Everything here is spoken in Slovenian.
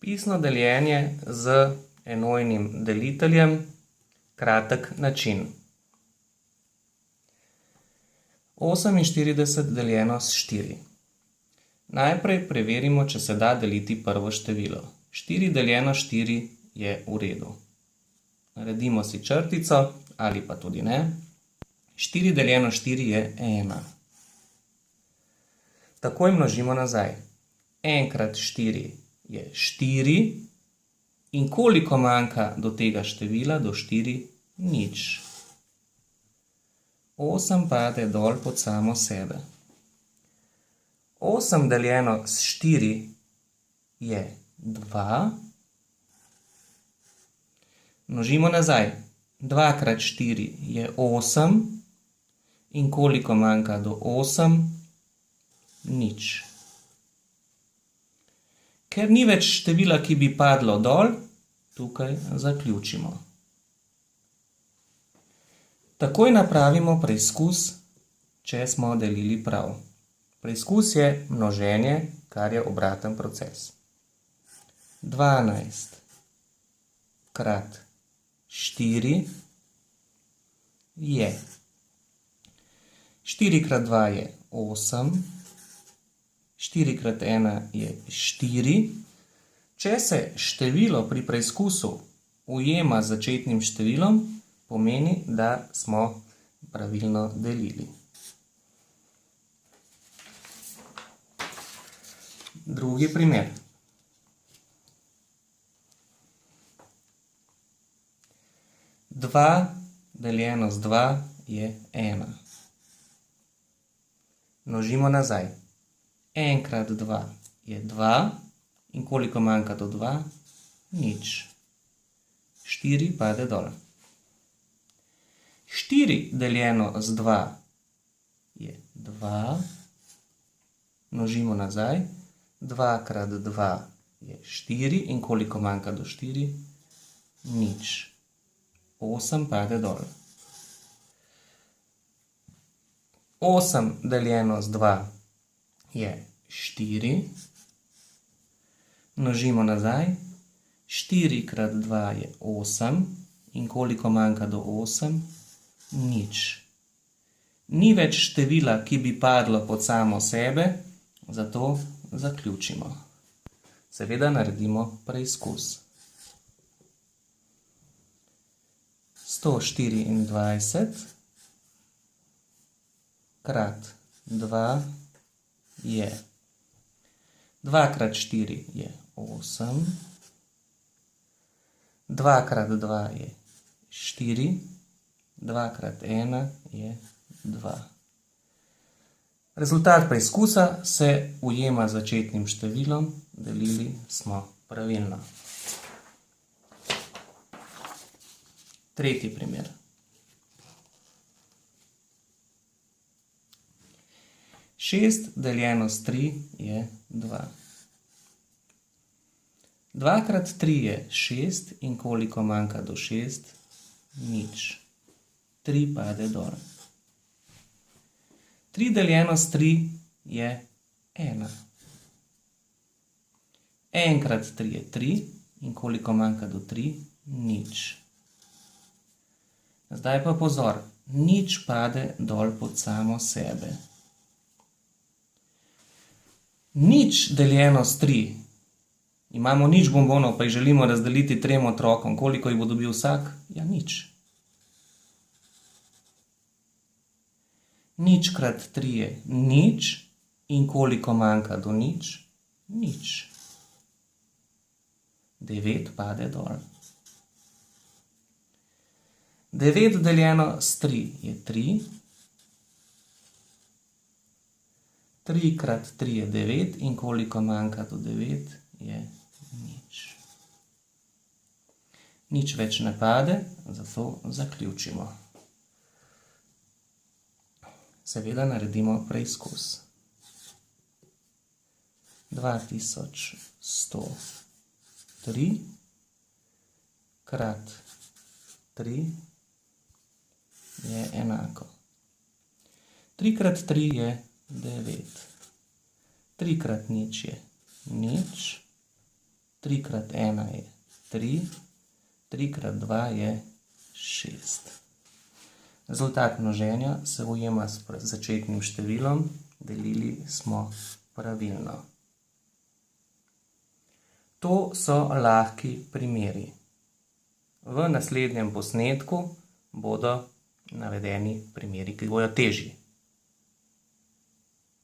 Pisno deljenje z enojnim deliteljem, kratek način. 48 deljeno s 4. Najprej preverimo, če se da deliti prvo število. 4 deljeno 4 je v redu. Naredimo si črtico ali pa tudi ne. 4 deljeno 4 je 1. Takoj množimo nazaj. 1 krat 4 je 4. In koliko manjka do tega števila, do 4? Nič. 8 pade dol pod samo sebe. 8 deljeno s 4 je 2. Množimo nazaj. 2 krat 4 je 8. In koliko manjka do 8? Nič. Ker ni več števila, ki bi padlo dol, tukaj zaključimo. Takoj napravimo preizkus, če smo delili prav. Preizkus je množenje, kar je obraten proces. 12 krat 4 je 4 krat 2 je 8, 4 krat 1 je 4. Če se število pri preizkusu ujema z začetnim številom, pomeni, da smo pravilno delili. Drugi primer. 2 deljeno z 2 je 1. Množimo nazaj. 1 krat 2 je 2. In koliko manjka do 2? Nič. 4 pade dol. 4 deljeno z 2 je 2. Množimo nazaj. 2 krat 2 je 4. In koliko manjka do 4? Nič. 8 pade dol. 8 deljeno z 2 je 4. Množimo nazaj. 4 krat 2 je 8. In koliko manjka do 8? Nič. Ni več števila, ki bi padlo pod samo sebe, zato zaključimo. Seveda naredimo preizkus. 124 krat 2 je 2 krat 4 je 8. 2 krat 2 je 4. 2 krat 1 je 2. Rezultat preizkusa se ujema z začetnim številom. Delili smo pravilno. Tretji primer. 6 deljeno s 3 je 2. 2 krat 3 je 6. In koliko manjka do 6? Nič. 3 pade dol. 3 deljeno s 3 je 1. 1 krat 3 je 3. In koliko manjka do 3? Nič. Zdaj pa pozor. Nič pade dol pod samo sebe. Nič deljeno s 3. Imamo nič bombonov, pa jih želimo razdeliti 3 otrokom. Koliko jih bo dobil vsak? Ja, nič. Nič krat 3 je nič. In koliko manjka do nič? Nič. 9 pade dol. 9 deljeno s 3 je 3. 3 krat 3 je 9. In koliko manjka do 9? Je nič. Nič več ne pade, zato zaključimo. Seveda naredimo preizkus. 2103 krat 3 je enako. 3 krat 3 je 9. 3 krat nič je nič. 3 krat 1 je 3, 3 krat 2 je 6. Rezultat množenja se ujema s začetnim številom, delili smo pravilno. To so lahki primeri. V naslednjem posnetku bodo navedeni primeri, ki bodo težji.